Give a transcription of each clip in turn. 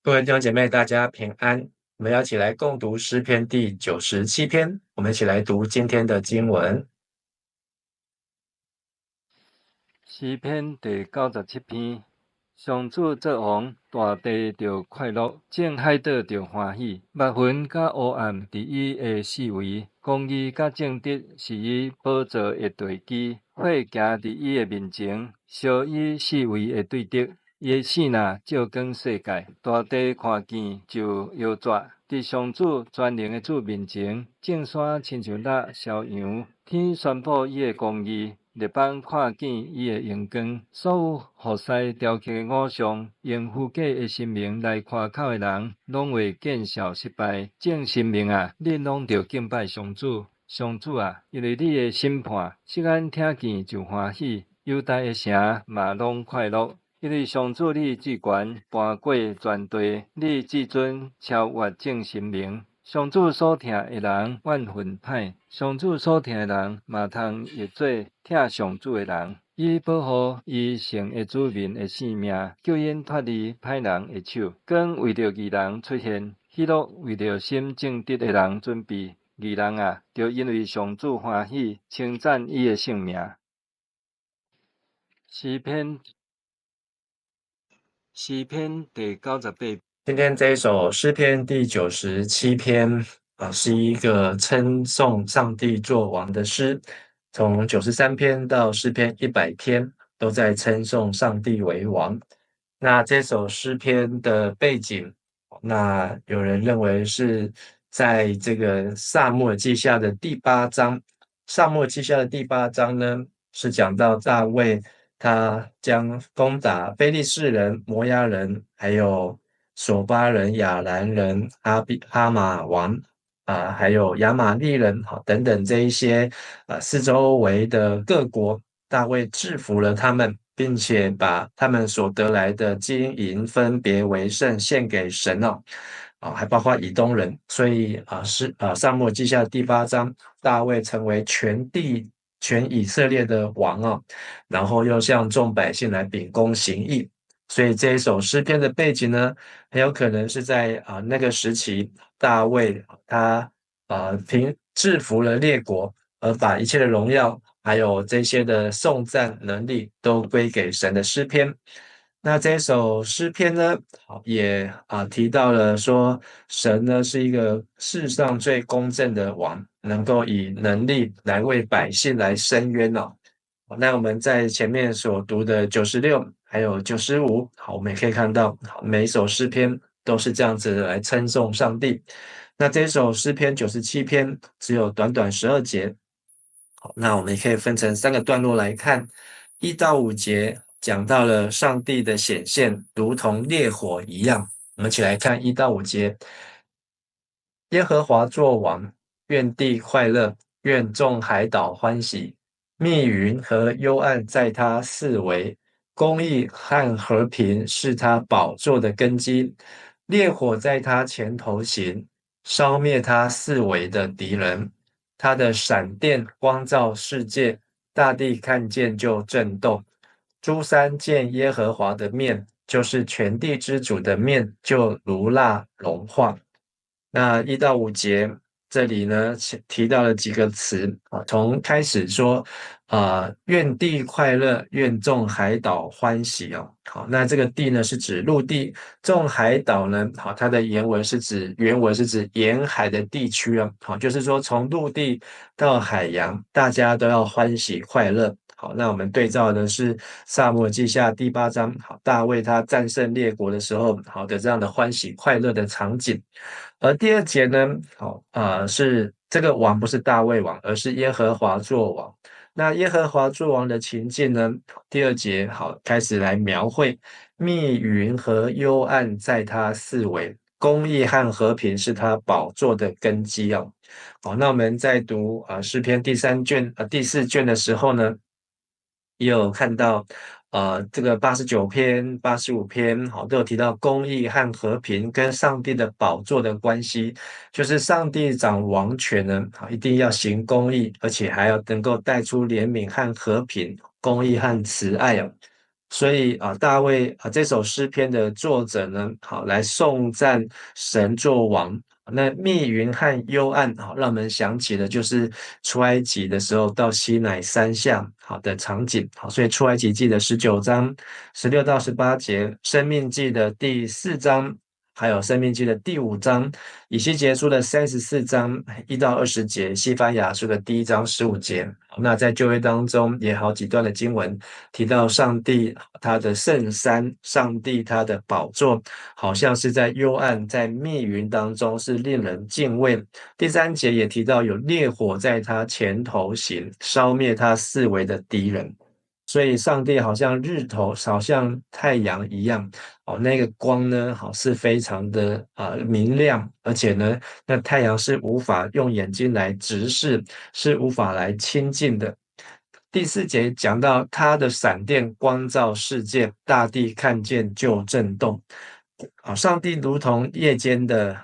各位弟兄姐妹，大家平安。我们要一起来共读诗篇第97篇，我们一起来读今天的经文。诗篇第97篇，上主作王，大地就快乐，众海岛就欢喜。目云甲乌暗伫伊的四围，公义甲正直是伊宝座的地基。火行伫伊的面前，烧伊四围的对敌。伊的圣若照光世界，大地看见就摇拽。伫上主全能的主面前，众山亲像蜡烧羊，天宣布伊的公义。日邦看见伊的荣光，所有服侍雕刻的偶像，用虚假的神明来夸口的人，拢会见效失败。众神明啊，你拢着敬拜上主。上主啊，因为你的审判，世间听见就欢喜，犹大的城嘛拢快乐。因为上主你至悬，搬过全地，你至尊超越众神明。上主所疼的人万分歹，上主所疼的人嘛通会做疼上主的人。伊保护伊圣的子民的性命，救因脱离歹人的手。光为着义人出现，喜乐为着心正直的人准备。义人啊，就因为上主欢喜，称赞伊的圣名。诗篇第98。今天这一首诗篇第97篇是一个称颂上帝作王的诗，从93篇到诗篇100篇都在称颂上帝为王。那这首诗篇的背景，那有人认为是在这个撒母耳记下的第八章。撒母耳记下的第八章呢，是讲到大卫他将攻打非利士人、摩押人，还有索巴人、亚兰人、哈马王还有亚玛利人等等这一些四周围的各国，大卫制服了他们，并且把他们所得来的金银分别为圣献给神还包括以东人。所以撒母耳记下第八章，大卫成为全以色列的王然后又向众百姓来秉公行义。所以这一首诗篇的背景呢，很有可能是在那个时期，大卫他制服了列国，而把一切的荣耀还有这些的颂赞能力都归给神的诗篇。那这首诗篇呢，也提到了说，神呢是一个世上最公正的王，能够以能力来为百姓来伸冤那我们在前面所读的96还有95，我们也可以看到，每一首诗篇都是这样子来称颂上帝。那这首诗篇97篇只有短短12节，那我们也可以分成3个段落来看。1到5节讲到了上帝的显现，如同烈火一样。我们一起来看1到5节。耶和华作王，愿地快乐，愿众海岛欢喜。密云和幽暗在他四围，公义和和平是他宝座的根基。烈火在他前头行，烧灭他四围的敌人。他的闪电光照世界，大地看见就震动。诸山见耶和华的面，就是全地之主的面，就如蜡融化。那1到5节这里呢，提到了几个词从开始说愿地快乐，愿众海岛欢喜好，那这个地呢是指陆地，众海岛呢它的原文是指沿海的地区好，就是说从陆地到海洋，大家都要欢喜快乐。好，那我们对照的是撒母耳记下第8章，好，大卫他战胜列国的时候，好的这样的欢喜快乐的场景。而第2节呢，是这个王不是大卫王，而是耶和华作王。那耶和华作王的情境呢，第2节开始来描绘密云和幽暗在他四围，公义和和平是他宝座的根基好，那我们在读诗篇第4卷的时候呢，也有看到这个89篇、85篇，都有提到公义和和平跟上帝的宝座的关系，就是上帝掌王权呢，一定要行公义，而且还要能够带出怜悯和和平、公义和慈爱所以大卫这首诗篇的作者呢，好来颂赞神作王。那密云和幽暗，好让我们想起的就是出埃及的时候到西乃山下好的场景。好，所以出埃及记的19章16到18节，生命记的第4章，还有生命记的第5章，以西结书的34章1到20节，西番雅书的第1章15节。那在旧约当中也好几段的经文提到上帝他的圣山，上帝他的宝座，好像是在幽暗在密云当中，是令人敬畏。第3节也提到有烈火在他前头行，烧灭他四围的敌人。所以上帝好像日头，好像太阳一样，那个光呢，是非常的明亮，而且呢，那太阳是无法用眼睛来直视，是无法来亲近的。第4节讲到他的闪电光照世界，大地看见就震动。上帝如同夜间的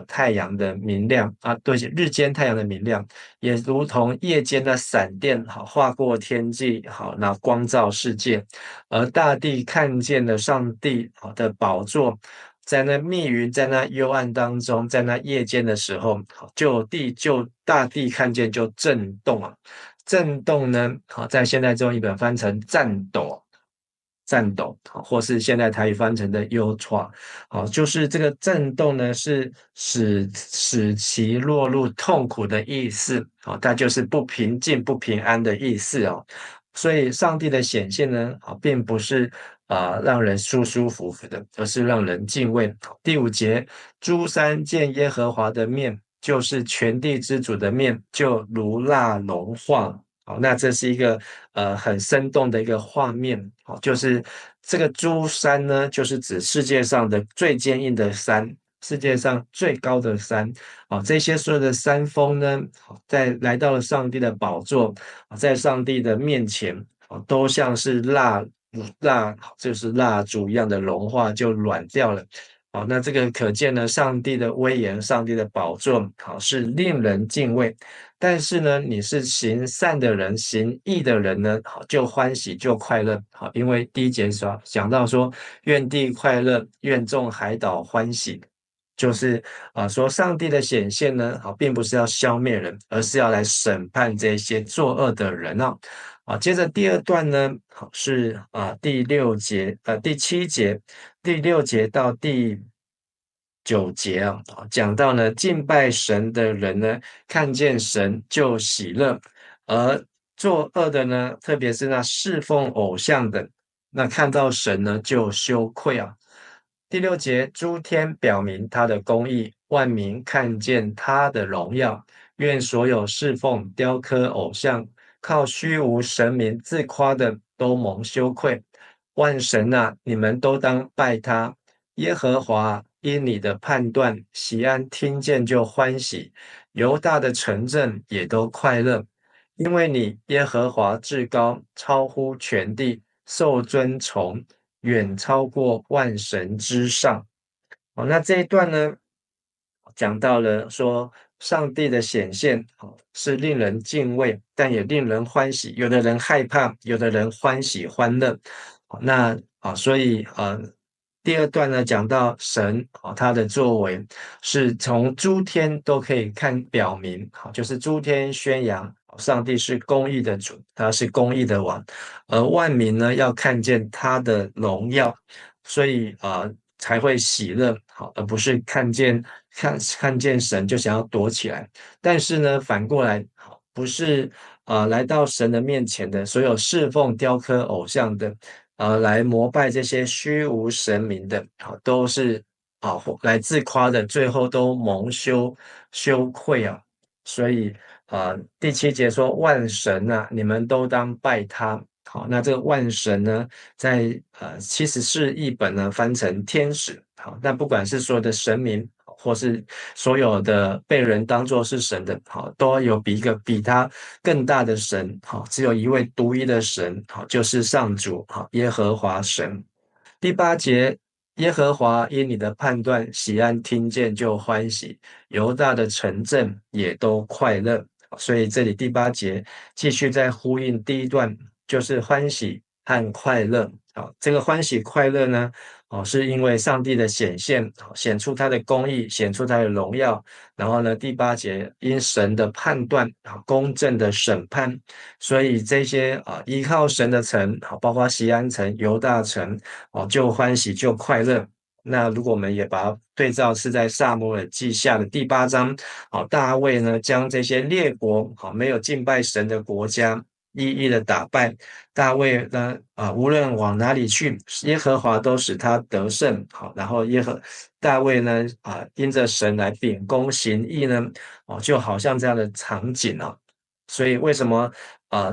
太阳的明亮对，日间太阳的明亮，也如同夜间的闪电划过天际，那光照世界。而大地看见了上帝的宝座，在那密云，在那幽暗当中，在那夜间的时候，就大地看见就震动震动呢，在现代中译本翻成颤抖，颤抖，或是现代台语翻成的忧创，就是这个震动呢，是使其落入痛苦的意思，它就是不平静、不平安的意思哦。所以，上帝的显现呢，并不是让人舒舒服服的，而是让人敬畏。第5节，诸山见耶和华的面，就是全地之主的面，就如蜡融化。好，那这是一个很生动的一个画面。好，就是这个诸山呢，就是指世界上的最坚硬的山，世界上最高的山。这些所有的山峰呢，在来到了上帝的宝座，在上帝的面前，都像是就是蜡烛一样的融化，就软掉了。那这个可见呢，上帝的威严，上帝的宝座，是令人敬畏。但是呢，你是行善的人，行义的人呢，就欢喜就快乐。因为第1节讲到说，愿地快乐，愿众海岛欢喜，就是说上帝的显现呢，并不是要消灭人，而是要来审判这些作恶的人接着第2段呢，是第7节，第6节到第9节讲到呢，敬拜神的人呢，看见神就喜乐，而作恶的呢，特别是那侍奉偶像的，那看到神呢就羞愧第6节，诸天表明他的公义，万民看见他的荣耀。愿所有侍奉雕刻偶像、靠虚无神明自夸的都蒙羞愧。万神你们都当拜他。耶和华因你的判断，喜安听见就欢喜，犹大的城镇也都快乐，因为你耶和华至高，超乎全地，受尊崇，远超过万神之上。那这一段呢，讲到了说上帝的显现，是令人敬畏，但也令人欢喜。有的人害怕，有的人欢喜欢乐。那所以第2段呢，讲到神他的作为是从诸天都可以表明，就是诸天宣扬上帝是公义的主，他是公义的王，而万民呢要看见他的荣耀，所以才会喜乐，而不是看见神就想要躲起来。但是呢，反过来，不是来到神的面前的所有侍奉雕刻偶像的，来膜拜这些虚无神明的，都是来自夸的，最后都蒙羞愧所以第7节说万神你们都当拜他。好，那这个万神呢，在74译本呢翻成天使。好，但不管是所有的神明，或是所有的被人当作是神的，都有比他更大的神。只有一位独一的神，就是上主，耶和华神。第8节，耶和华因你的判断，喜安听见就欢喜，犹大的城镇也都快乐。所以这里第8节继续在呼应第1段，就是欢喜和快乐。好，这个欢喜快乐呢，是因为上帝的显现，显出他的公义，显出他的荣耀。然后呢，第8节因神的判断，公正的审判，所以这些依靠神的城，包括锡安城、犹大城，就欢喜就快乐。那如果我们也把它对照是在撒母耳记下的第8章，大卫呢将这些列国，没有敬拜神的国家，一一的打败。大卫呢，无论往哪里去，耶和华都使他得胜。好，然后大卫呢，因着神来秉公行义呢，就好像这样的场景啊。所以为什么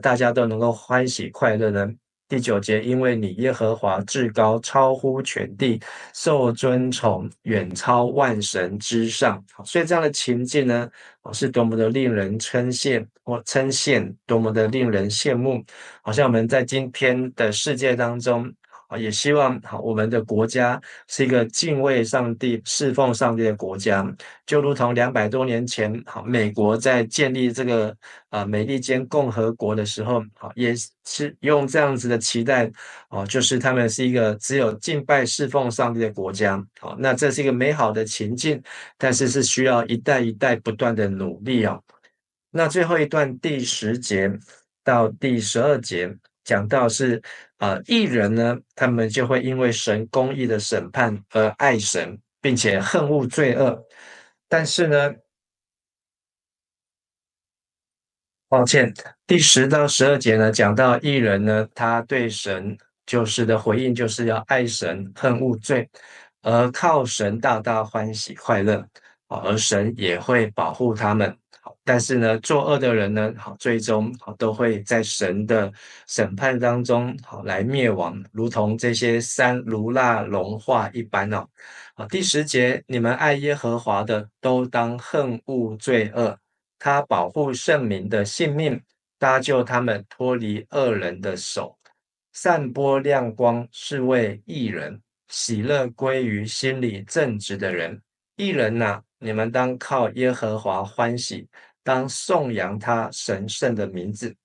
大家都能够欢喜快乐呢？第9节，因为你耶和华至高，超乎全地，受尊崇，远超万神之上。所以这样的情境呢，是多么的令人称羡，多么的令人羡慕。好像我们在今天的世界当中，也希望我们的国家是一个敬畏上帝、侍奉上帝的国家，就如同200多年前，美国在建立这个美利坚共和国的时候，也是用这样子的期待，就是他们是一个只有敬拜侍奉上帝的国家。那这是一个美好的情境，但是是需要一代一代不断的努力啊。那最后一段第10节到第12节讲到是义人呢，他们就会因为神公义的审判而爱神，并且恨恶罪恶。但是呢，抱歉，第10到12节呢，讲到义人呢，他对神就是的回应，就是要爱神，恨恶罪，而靠神大大欢喜快乐，而神也会保护他们。但是呢，作恶的人呢，最终都会在神的审判当中来灭亡，如同这些山如蜡融化一般哦。第10节，你们爱耶和华的，都当恨恶罪恶。他保护圣民的性命，搭救他们脱离恶人的手，散播亮光是为义人，喜乐归于心里正直的人。义人呐、你们当靠耶和华欢喜，当颂扬他神圣的名字。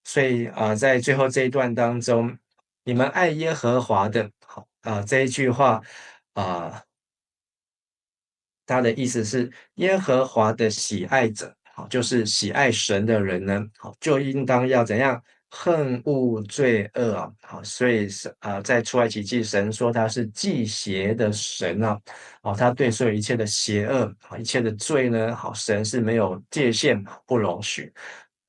所以在最后这一段当中，你们爱耶和华的，好这一句话啊、他的意思是耶和华的喜爱者，好，就是喜爱神的人呢，好，就应当要怎样恨恶罪恶啊，好，所以是在出埃及记神说他是忌邪的神啊，好，他对所有一切的邪恶，好，一切的罪呢，好，神是没有界限，不容许。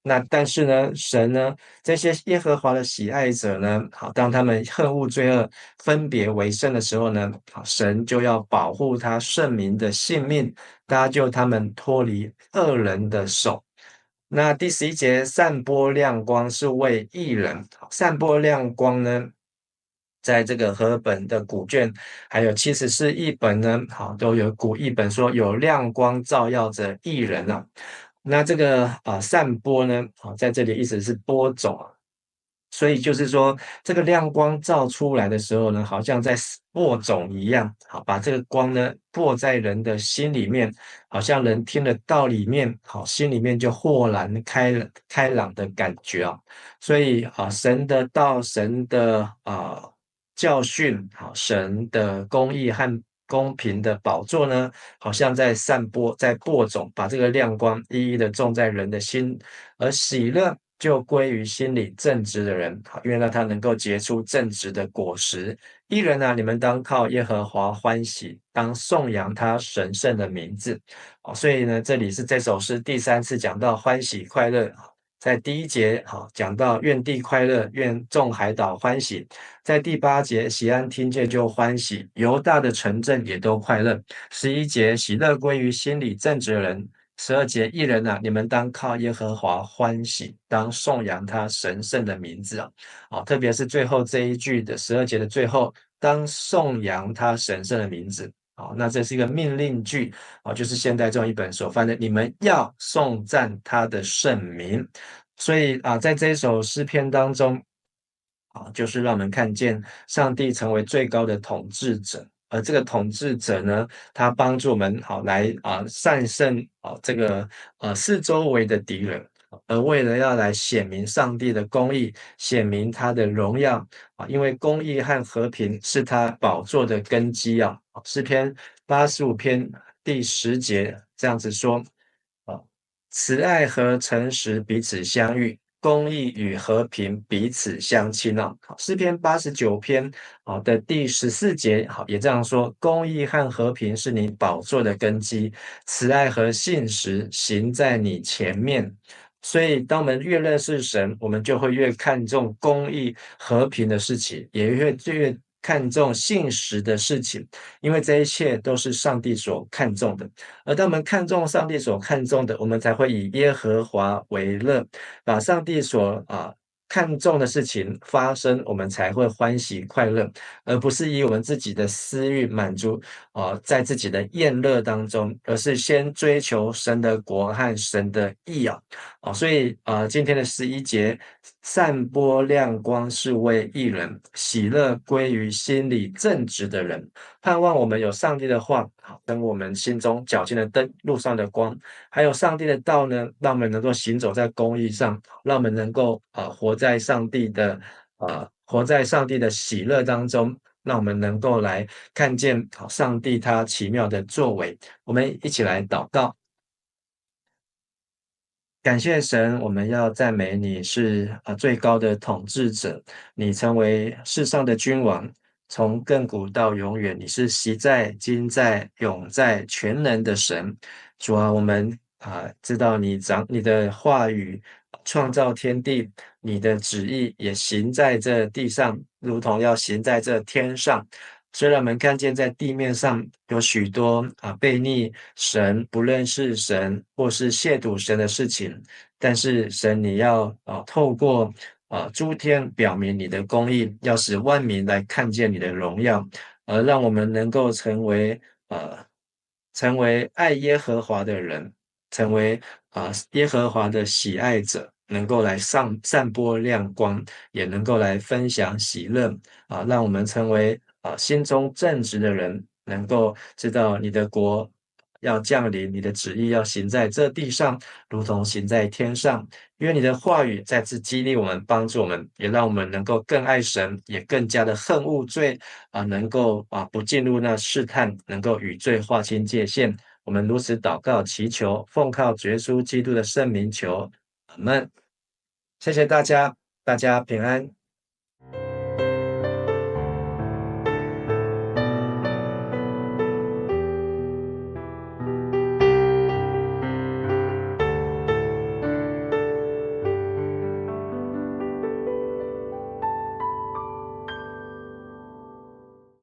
那但是呢，神呢，这些耶和华的喜爱者呢，好，当他们恨恶罪恶、分别为圣的时候呢，好，神就要保护他圣民的性命，搭救他们脱离恶人的手。那第11节，散播亮光是为义人。好，散播亮光呢，在这个和合本的古卷，还有74译本呢，好，都有古译本说有亮光照耀着义人啊。那这个散播呢，在这里意思是播种啊，所以就是说，这个亮光照出来的时候呢，好像在播种一样，好，把这个光呢播在人的心里面，好像人听了道里面，好，心里面就豁然开朗的感觉啊。所以神的道、神的教训，好，神的公义和公平的宝座呢，好像在散播、在播种，把这个亮光一一的种在人的心，而喜乐就归于心里正直的人，好，因为呢，他能够结出正直的果实。义人啊，你们当靠耶和华欢喜，当颂扬他神圣的名字。所以呢，这里是这首诗第3次讲到欢喜快乐。在第1节，讲到愿地快乐，愿众海岛欢喜。在第8节，锡安听见就欢喜，犹大的城镇也都快乐。11节，喜乐归于心里正直的人。12节，义人啊，你们当靠耶和华欢喜，当颂扬他神圣的名字啊！特别是最后这一句的12节的最后，当颂扬他神圣的名字。那这是一个命令句，就是现代中译本所翻的，你们要颂赞他的圣名。所以在这一首诗篇当中，就是让我们看见上帝成为最高的统治者，而这个统治者呢，他帮助我们来战胜这个四周围的敌人。而为了要来显明上帝的公义，显明他的荣耀因为公义和和平是他宝座的根基诗篇85篇第10节这样子说啊，慈爱和诚实彼此相遇，公义与和平彼此相亲诗篇89篇的第14节也这样说，公义和和平是你宝座的根基，慈爱和信实行在你前面。所以，当我们越认识神，我们就会越看重公义、和平的事情，也越看重信实的事情，因为这一切都是上帝所看重的。而当我们看重上帝所看重的，我们才会以耶和华为乐，把上帝所看重的事情发生，我们才会欢喜快乐，而不是以我们自己的私欲满足在自己的宴乐当中，而是先追求神的国和神的义所以今天的11节，散播亮光是为义人，喜乐归于心里正直的人。盼望我们有上帝的话，等我们心中脚前的灯，路上的光，还有上帝的道呢，让我们能够行走在公义上，让我们能够活在上帝的喜乐当中，让我们能够来看见上帝他奇妙的作为。我们一起来祷告。感谢神，我们要赞美你是最高的统治者，你成为世上的君王，从亘古到永远，你是昔在、今在、永在、全能的神。主啊，我们知道你的话语创造天地，你的旨意也行在这地上，如同要行在这天上。虽然我们看见在地面上有许多悖逆神、不认识神或是亵渎神的事情，但是神你要透过诸天表明你的公义，要使万民来看见你的荣耀，而让我们能够成为爱耶和华的人，成为耶和华的喜爱者，能够来散播亮光，也能够来分享喜乐让我们成为心中正直的人，能够知道你的国要降临，你的旨意要行在这地上，如同行在天上。愿你的话语再次激励我们，帮助我们，也让我们能够更爱神，也更加的恨恶罪能够不进入那试探，能够与罪划清界限。我们如此祷告祈求，奉靠主耶稣基督的圣名求，阿们。谢谢大家，大家平安。